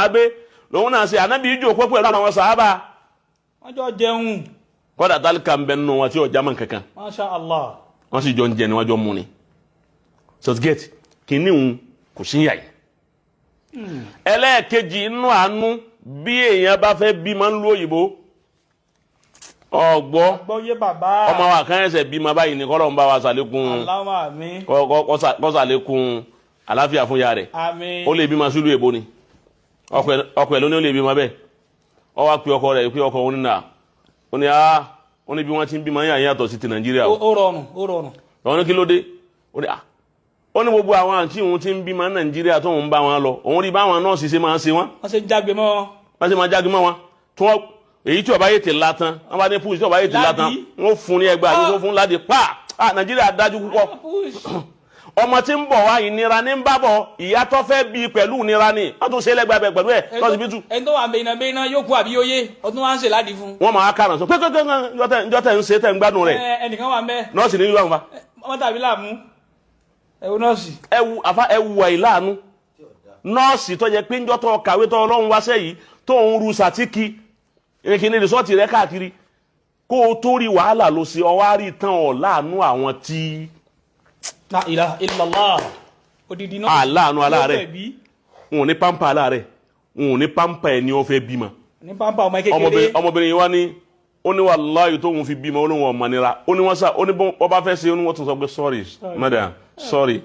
abe lòun náà ṣe ànábì jókòó pẹ̀lú àwọn sàhábà wọ́n jọ jẹun kódà tálíkà ń bẹ nínú wọn tí ò jámọ́ kankan masha Allah wọ́n sì jọ ń jẹ ni wọ́n jọ mú ni sọtgẹt kìíní òun kò sí yàyí ẹlẹ́ẹ̀kejì inú àánú bí èèyàn bá fẹ́ bímọ ń lu òyìnbó gbọ́yé bàbá ọmọ wa kan ẹsẹ̀ bímọ báyìí ní kọ́lọ́ ń bá wa sàlékún Allahumma àmín kọ́sàlékún àláfíà fún ya rẹ̀ àmín ó lè bímọ sílùú èbó ni ọkọ ẹ̀ ló ní ó lè bímọ bẹ́ẹ̀ ọ wá pe ọkọ rẹ̀ pé ọkọ òun nà ó ní bí wọ́n ti ń bímọ yàn yàtọ̀ sí ti Nàìjíríà ó rọrùn ọ̀hún ní kí ló dé ó ní gbogbo àwọn àǹtí òun ti ń bímọ Nàìjíríà tó ń bá wọn lọ òun rí báwọn nọ́ọ̀sì ṣe máa ń ṣe wọn. wọ́n ṣe jágbe mọ́ wọn. wọ́n ṣe máa jágbe mọ́ wọn tí wọ́n èyí tí ọba yé ti la tán wọ́n bá ní púùsì tí ọba yé ti la tán wọ́n fún ní ẹgbàá àti wọ́n fún ládìí pa Nàìjíríà dájú púpọ̀ ọmọ tí ń bọ̀ wá ìnira ní ń bá bọ̀ ìyá tó fẹ́ bí pẹ̀lú ìnira ni wọ́n tún ṣe lẹ́gbàá bẹ̀ pẹ̀lú ẹ̀ lọ́sibítù. ẹni tó wà bẹ̀yìnà yóò kú àbí yóyè ọdún wa ń ṣe ládìí fún. wọ́n máa kàràn sọ pé njọ́tẹ̀ ń ṣe tẹ̀ ń gbádùn rẹ̀. ẹnìkan wà mẹ́. nọ́ọ̀sì ní yíwá ń fa. wọ́n tàbí láàmú ẹ̀wù nọ́ọ̀sì. ẹ̀wù àìláàánú nọ́ọ̀sì tó yẹ pé njọ́ tó kàwé tó Ọlọ́run wáṣẹ́ yìí tó ń ru sàtíkì ìkíni rìsọ́ọ̀tì rẹ̀ káàkiri kó o tó rí wàhálà lọ sí ọwárí tán ọ̀ láàánú àwọn tí. La ilaha illallah odidi náà aláàánú aláàrẹ̀ wọn ò ní pampa aláàrẹ̀ wọn ò ní pampa ẹ̀ ní wọ́n fẹ́ bímọ. ní pampa ọmọ kékeré ọmọbìnrin yìí wá ní ó ní wàláhì tóun fi bímọ ó ní wọn mọ̀nira ó ní wọ́n sá ó ní bọ́ bá fẹ́ ṣe ó ní wọ́n tún sọ pé sorry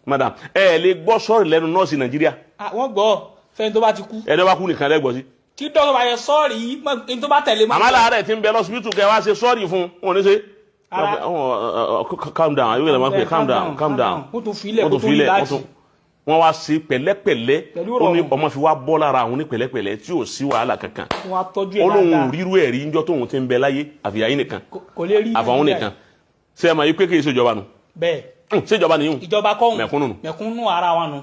madam ẹ lè gbọ́ sorry lẹ́nu nọ́ọ̀sì Nàìjíríà. wọ́n gbọ́ fẹ́ni tó bá ti kú. ẹni bá kú nìkan lẹ́gbọ̀ọ́ sí. tí dọ́kọ̀ bá yẹ sọ́ọ̀rì yìí tó bá tẹ̀lé mọ́. àmọ́ aláàrẹ̀ ti ń bẹ lọ́sibítù kẹ́ wá ṣe sorry fún wọn ní ṣe. calm down ayé wẹ̀rẹ̀ máa ń pè calm down wọ́n tún filẹ̀ kó tó ní láti. wọ́n wá sí pẹ̀lẹ́pẹ̀lẹ́ ó ní ọmọ fi wá bọ́ lára àwọn ní pẹ̀lẹ́pẹ̀lẹ́ tí ò sí wàhálà kankan ó lóun rírú ẹ̀rí ńjọ́ tóun ti ń bẹ láyé àfìyàyí nìkan àfàwọn nìkan ṣé ẹ máa yí pé kí ìṣèjọba nù. bẹ́ẹ̀ ṣèjọba nìyún ìjọba kọ́hún mẹ̀kúnnù ara wa nù.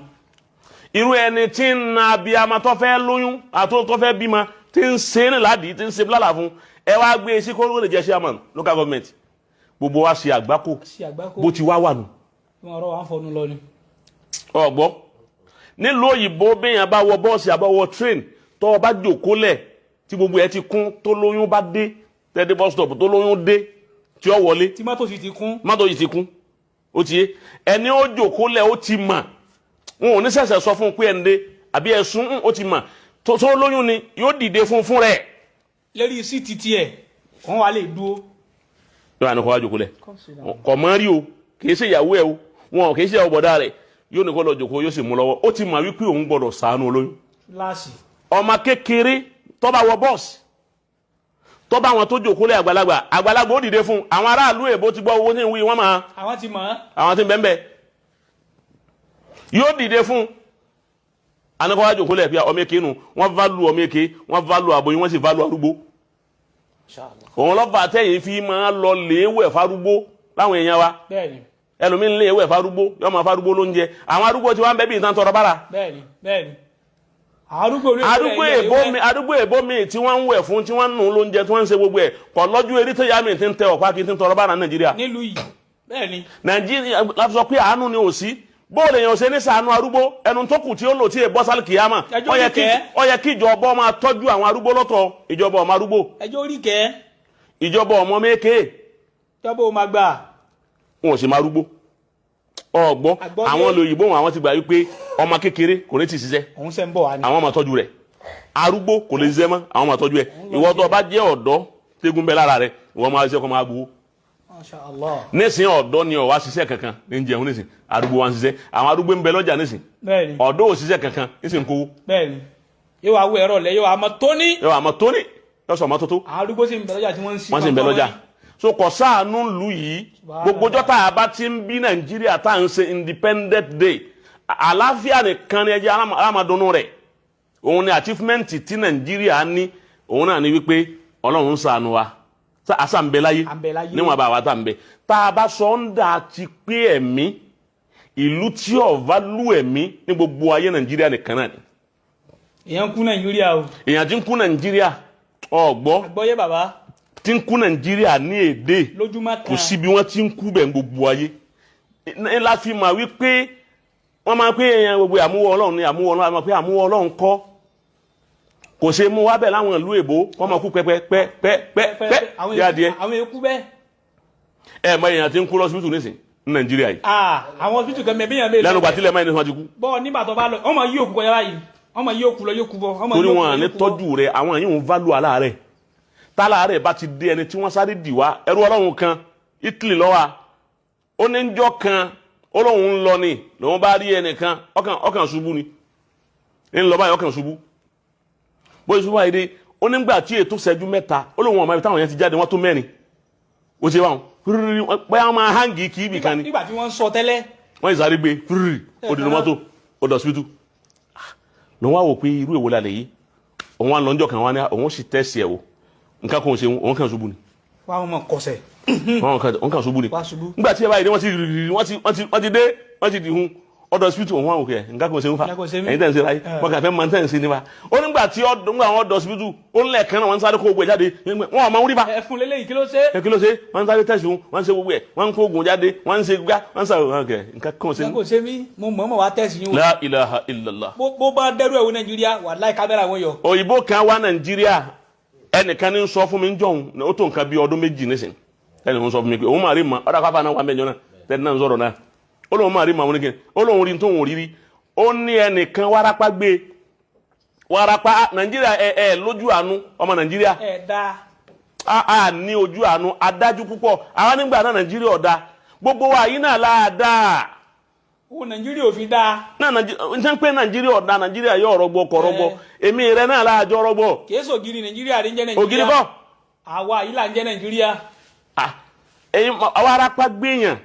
irú ẹni tí ń na abiyamọ tó fẹ́ lóyún àti tó fẹ́ bímọ tí ń ṣe ní ládìí tí ń ṣe bílálà fún ẹ wá gbé e sí kó lè jẹ́ chairman local government gbogbo wa ṣe àgbákò bó ti wá wà nù. wọn rọ wà ń fọnú lọ ni. ọgbọ nílùú òyìnbó béèyàn bá wọ bọ́ọ̀sì àbáwọ train tó o bá jòkó lẹ̀ tí gbogbo ẹ ti kún tó lóyún bá dé tẹ́lẹ̀ bus stop tó lóyún dé tí ó wọlé. tí mọ́tò sì ti kún. mọ́tò yìí ti kún ó ti yé ẹni ó jòkó lẹ̀ ó ti mà wọn ò ní ṣẹ̀ṣẹ̀ sọ fún un pé ẹ̀ ń dé àbí ẹ̀sùn ó ti mà tó lóyún ni yóò dìde fún rẹ̀. lérí sí titi ẹ̀ wọ́n wá lè dúró. yóò wá ní kó wá jòkó lẹ̀ kò mọ́ rí o kì í ṣe ìyàwó ẹ̀ o wọn kì í ṣe ìyàwó bọ̀dá rẹ̀ yóò ní kó lọ jòkó yóò sì mú lọ́wọ́ ó ti mà wípé òun gbọ́dọ̀ ṣàánú olóyún. ọmọ kékeré tó bá wọ bọ́ọ̀sì tó bá wọn tó jòkó lẹ̀ àgbàlagbà ó dìde fún àwọn aráàlú èbó ti gbọ́ owó ní ìwé wọn máa àwọn ti bẹ́ẹ̀ yóò dìde fún anakọwà jòkó lẹ̀ pé ọmọ èké nu wọ́n válù ọmọ èké wọ́n válù àbòyìn wọ́n sì válù arúgbó òun lọ́fà tẹ́yìn fi máa lọ léèwẹ̀ farúgbó láwọn èèyàn wa ẹlòmíín léèwẹ̀ farúgbó yọ máa farúgbó ló ń jẹ àwọn arúgbó tí wọ́n ń bẹ́ bí ìtàn tọrọ bára arúgbó èbó mi tí wọ́n ń wẹ̀ fún tí wọ́n ń nù ló ń jẹ tí wọ́n ń ṣe gbogbo ẹ̀ kọ̀ lọ́jú eré tó yá mi ti ń tẹ ọ̀pá kí n ti ń tọrọ bára Nàìjíríà nílùú yìí bẹ́ẹ̀ ni Nàìjíríà láti sọ pé àánú ni ò sí bóòlù èèyàn ṣe ní ṣàánú arúgbó ẹnu tó kù tí ó lò tí èèbọ́ sálì kìyàmà ó yẹ kí ìjọba máa tọ́jú àwọn arúgbó lọ́tọ̀ ìjọba ọmọ arúgbó ẹjọ́ orí kẹ́ ìjọba ọmọ méèké ìjọba ò máa gbà wọn ò sì máa arúgbó ọgbọ́n àwọn olóyìnbó àwọn ti gbà wípé ọmọ kékeré kò ní ti ṣiṣẹ́ àwọn máa tọ́jú rẹ̀ arúgbó kò lè ṣiṣẹ́ mọ́ àwọn máa tọ́jú ẹ̀ ìwọ tó bá jẹ́ ọ̀dọ́ tégún bẹ́ lára rẹ̀ ìwọ máa ṣiṣẹ́ kó máa gbowó nísìn ọ̀dọ́ ni ó wá ṣiṣẹ́ kankan ní jẹun nísìn arúgbó wa ń ṣiṣẹ́ àwọn arúgbó ń bẹ lọ́jà nísìn ọ̀dọ́ ò ṣiṣẹ́ kankan nísìn kówó. bẹ́ẹ̀ni yóò wá wọ ẹ̀rọ lẹ yóò wá mọ tóní. yóò sọ ọmọ tó tó. àwọn arúgbó sì ń bẹ lọ́jà tí wọ́n ń sí. wọ́n sì ń bẹ lọ́jà so kò sáànù lù yìí gbogbo ọjọ́ tá a bá ti ń bí Nàìjíríà tá à ń ṣe independent day àlàáfíà nìkan ni ẹjẹ alámadùnú rẹ̀ òun ni achievement tí Nàìjíríà ní òun náà ni wípé Ọlọ́run ń ṣàánú wa asa ń bẹ láyé níwọ̀n bá wa tá ń bẹ tá a bá sọ ń dà ti pé ẹ̀mí ìlú tí ò válù ẹ̀mí ní gbogbo ayé Nàìjíríà nìkan náà ni. èèyàn kú Nàìjíríà o. èèyàn ti ń kú Nàìjíríà ọ̀gbọ́. àgbọ́yé bàbá. ti ń kú Nàìjíríà ní èdè lójúmọ́ kan kò sí bí wọ́n ti ń kú bẹ̀ ń gbogbo ayé. ńlá fi mà wípé wọ́n máa pé èèyàn gbogbo àmúwọ́ Ọlọ́run ni àmúwọ́ Ọlọ́run àmọ́ pé àmúwọ́ Ọlọ́run kọ́ kò ṣe mú wá bẹ́ẹ̀ láwọn ìlú èbó wọ́n máa kú pẹ́pẹ́pẹ́pẹ́pẹ́ yáadìẹ. àwọn eku bẹ́ẹ̀. ẹ mọ èèyàn tí ń kú lọ́sibítù nísìn ní nàìjíríà yìí. àwọn hospital kan mẹ́bí yẹn bẹ́ẹ̀ lẹ́nu gbàtílẹ̀ máa ń ní sọ́n ti kú. bọ́ nígbà tó bá lọ ọmọ yìí òkú kọjá báyìí ọmọ yìí òkú lọ yóò kú bọ́. torí wọn ní tọ́jú rẹ̀ àwọn yìí ń válù aláàárẹ̀ táláàárẹ̀ bá ti dé ẹni tí wọ́n sáré dì wá ẹrú ọlọ́run kan Italy lọ́wọ́ ó ní njọ́ kan ọlọ́run ń lọ ni lòun bá rí ẹnìkan ọkàn ṣubú ni ń lọ báyìí ọkàn ṣubú bóyá ṣubú àyè dé ó nígbà tí ètò ṣẹ́jú mẹ́ta ọlọ́run ọmọ ibi táwọn yẹn ti jáde wọ́n tó mẹ́rin ó ṣe báwọn fúrúrú pé àwọn máa hangi kì í bì kan ni. nígbà tí wọ́n sọ tẹ́lẹ̀. wọ́n ìsáré gbé fúrúrú ó dìnnú mọ́tò ó dọ̀ síbítù lòun wá wò pé irú èwo la lè yí òun wá lọ́njọ́ kan wá ní òun sì tẹ́sì ẹ̀ wò nǹkan kan ò ṣe òun kàn ṣubú ni. wá wọn mọ kọsẹ̀. òun kàn ṣubú ni. nígbà tí ẹ báyìí wọ́n ti dé wọ́n ti dìhun ọ̀dọ̀ síbítù òun wá wò kẹ́ nǹkan kan ò ṣe ń fa ẹ̀yin tẹ̀ ń ṣe láyé wọ́n kàn fẹ́ mọ tẹ̀ ń ṣe nípa ó nígbà tí wọ́n ọ̀dọ̀ síbítù ó ń lẹ̀kan náà wọ́n ń sáré kó gbogbo ẹ̀ jáde wọ́n ò mọ orí bá. ẹfun lélẹ́yìn kí ló ṣe. kí ló ṣe wọ́n ń sáré tẹ̀sí wọ́n ń ṣe gbogbo ẹ̀ wọ́n ń kó oògùn jáde wọ́n ń ṣe gbá wọ́n ń sáré nǹkan kan ò ṣe. nǹkan kò ṣe mí mo mọ̀ wá tẹ̀sí yín. La ilaha illallah. bó bá dẹ́rù ẹ̀wọ̀ Nàìjíríà wàláhì kámẹ́rà wọn yọ. òyìnbó kan wá Nàìjíríà ẹnìkan ní sọ fún mi jọ̀hún ó tó nǹkan bí ọdún méjì nísìn ẹnì kan sọ fún mi pé òun máa rí ma ọ̀dà káfá náà wà mẹ́jọ náà tẹ́lẹ̀ náà ń sọ̀rọ̀ náà ó lóun máa rí ma oníkẹ́ ó lóun rí tóun rí rí ó ní ẹnìkan wárápá gbé wárápá Nàìjíríà lójú àánú ọmọ Nàìjíríà a ní ojú àánú adájú púpọ̀ àwọn nígbà náà Nàìjíríà ọ̀dà gbogbo wa yìí náà láàdáa. ó Nàìjíríà ò fi dáa. náà n pé Nàìjíríà ọ̀dà Nàìjíríà yóò rọgbọ kọ̀rọ̀gbọ èmi rẹ náà láàjọ rọgbọ. kèésì ògiri Nàìjíríà rí ń jẹ́ Nàìjíríà. ògiri bọ̀. àwa yìí là ń jẹ́ Nàìjíríà. ẹyin àwọn arápá gbéyàn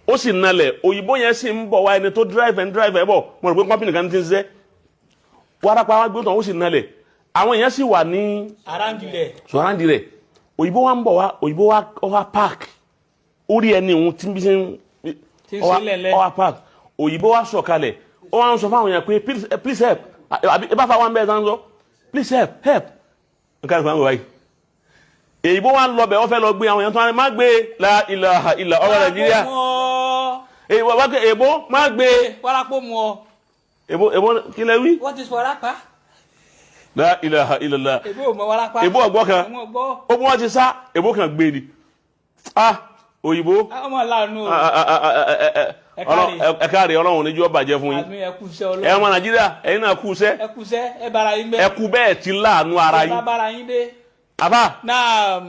ó sì nalẹ̀ òyìnbó yẹn sì ń bọ̀ wá ẹni tó drive ẹ̀ bọ̀ mo rò pé kọ́mpìnì kan ti ń ṣiṣẹ́ wárápá wá gbé tán ó sì nalẹ̀ àwọn èèyàn sì wà ní. sọ̀ráǹdì rẹ̀ òyìnbó wa ń bọ̀ wá òyìnbó wa park orí ẹni òun tí ń bí sí ọwá park òyìnbó wa sọ̀kalẹ̀ ó wá ń sọ fáwọn èèyàn pé please help ẹ bá fa wọn bẹ́ẹ̀ tán sọ please help nǹkan ìfọwọ́n wáyé èyìnbó wa ń lọ bẹ̀ wọ́n fẹ́ lọ gbé àwọn èèyàn tó wá ní má gbé la ilaha illa ọ̀rọ̀ Nàìjíríà èbó má gbé wárápó mu ọ. èbó kí lẹ wí. wọ́n ti sọ wárápá. la ilaha illallah. èbó ò mọ wárápá. èbó ọgbọ́ kan ó bí wọ́n ti sá èbó kan gbé ni. òyìnbó. ọmọ làánú. ẹ káre ọlọ́run níjú ọ bàjẹ́ fún yín. ẹ ọmọ Nàìjíríà ẹ̀yin náà kú sẹ́. ẹ kú sẹ́ ẹ bára yín bẹ́ẹ̀. ẹ kú bẹ́ẹ̀ ti láàánú ara yín. ẹ bára yín dé. àbá. náà.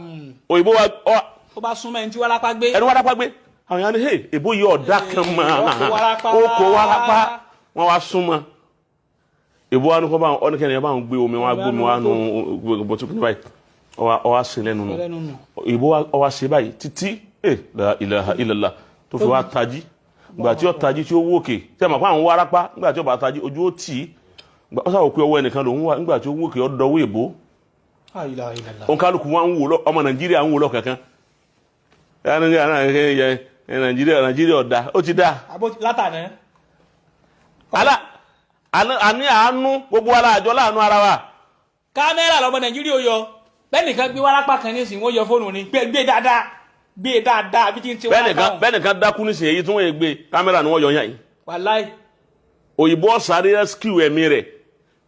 òyìnbó wa. ó bá súnmọ́ ẹni tí wárápá gbé. ẹni wárápá gbé àwọn yàrá hey èbó yìí ọ̀dà kan máa ó kó wárápá wọn wá súnmọ́ èbó wa ní kọ́ bá wọn ọ́nìkẹ́ni ẹ̀ bá wọn gbé omi wọn gbómi wọn nù bọ̀tú kí ni báyìí ọwá sí lẹ́nu nù èbó ọwá sí báyìí títí la ilaha illallah tó fi wá tají gbà tí ó tají tí ó wókè tí a máa pa àwọn wárápá nígbà tí ó bá tají ojú ó tì í ó sábà pé ọwọ́ ẹnìkan lòún wà nígbà tí ó wókè ó dọwọ́ èbó òǹkálùkù wọn ń wò lọ ọmọ Nàìjíríà ń wò lọ kankan Nàìjíríà ọ̀dà ó ti dá. látàná. àní àánú gbogbo aláàjọ láàánú ara wa. kámẹ́rà lọ́mọ Nàìjíríà ó yọ bẹ́ẹ̀ nìkan gbé wárápá kan ní ìsìn wọ́n yọ fóònù ni gbé dáadáa bí tí ń ti wárápá. bẹ́ẹ̀ nìkan dákú ní ìsìn èyí tí wọ́n yẹ gbé kámẹ́rà ni wọ́n yọ yàn yìí. wàláì. òyìnbó sáré rescue ẹ̀mí rẹ̀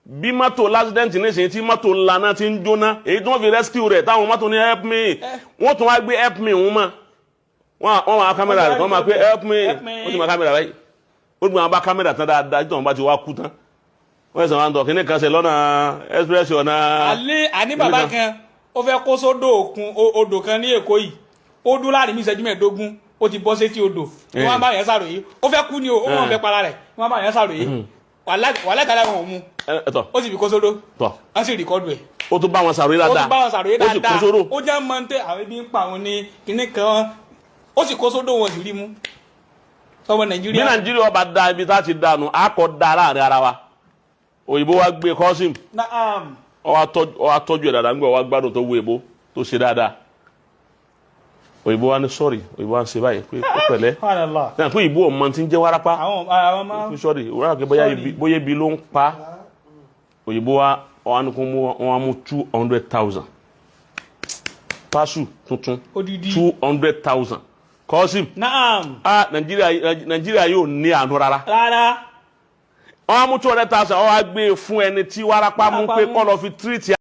bí mọ́tò l'accident ní ìsìn tí mọ́tò lana ti ń jóná èyí tí wọ́n fi rescue rẹ̀ táwọn mọ́tò ní help me wọ́n tún wá gbé help me wọn mọ́ wọ́n máa kámẹ́rà rẹ̀ wọ́n máa pé help me wọ́n ti máa kámẹ́rà báyìí ó gbọ́n bá kámẹ́rà tán dáadáa tí wọ́n bá ti wá kú tán wọ́n sọ wọn tọ̀ kí ní kan ṣe lọ́nà express ọ̀nà. àní bàbá kan ó fẹ́ kó sódò odò kan ní Èkó yìí ó dún láàrin mi ìṣẹ́jú mẹ́ẹ̀ẹ́dógún ó ti bọ́ sétí odò wọ́n bá yẹn sàròyé ó fẹ́ kú ni ó wọ́n fẹ́ para rẹ̀ wọ́n bá yẹn sàròyé wàhálà tàlẹ́ wọn ò mú ó sì fi kó sódò wọ́n sì rìkọ́dù ẹ̀. ó tún bá wọn sàròyé dáadáa ó sì kó sódò ó jẹ́ mọ́ntẹ́ àwọn ibi ń pa àwọn ní kinní kan ó sì kó sódò wọn sì rí mú. ọmọ Nàìjíríà bí Nàìjíríà bá da ibi tá a ti dànù á kọ́ da láàrin ara wa òyìnbó wa gbé Kosi ọ wa tọ́jú ẹ̀ dáadáa ń gbé ọ wa gbádùn tó wú èbó tó ṣe dáadáa òyìnbó wa ní sọ́ọ̀rì òyìnbó wa ń ṣe báyìí pé ó pẹ̀lẹ́ náà pé ìbò ọmọ tí ń jẹ́ wárápá pé sọ́ọ̀rì òwúrọ̀ àti bóyá ibi ló ń pa òyìnbó wa wọn ní kó wọn mú 200,000 pásù tuntun 200,000 Kosi Nàìjíríà yóò ní àánú rárá wọ́n á mú 200,000 wọ́n á gbé fún ẹni tí wárápá mú pé kó lọ fi treat